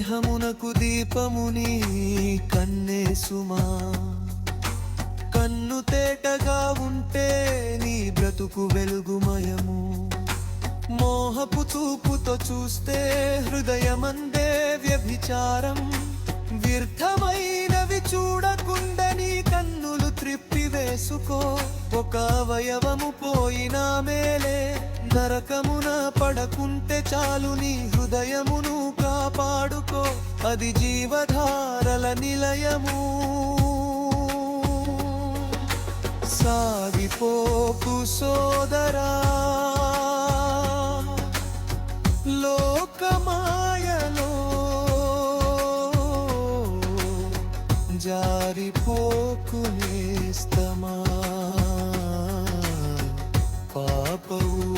దేహమునకు దీపముని కన్నే సుమా. కన్ను తేటగా ఉంటే నీ బ్రతుకు వెలుగుమయము. మోహపు చూపుతో చూస్తే హృదయమందే వ్యభిచారం. వ్యర్థమైనవి చూడకుండా నీ కన్నులు త్రిప్పివేసుకో. ఒక అవయవము పోయినా మేలే, నరకమున పడకుంటే చాలు. నీ హృదయమును కాపాడుకో, అది జీవధారల నిలయము. సాగిపోకు సోదరా, లోకమాయలో జారిపోకు నేస్తమా. పాపవు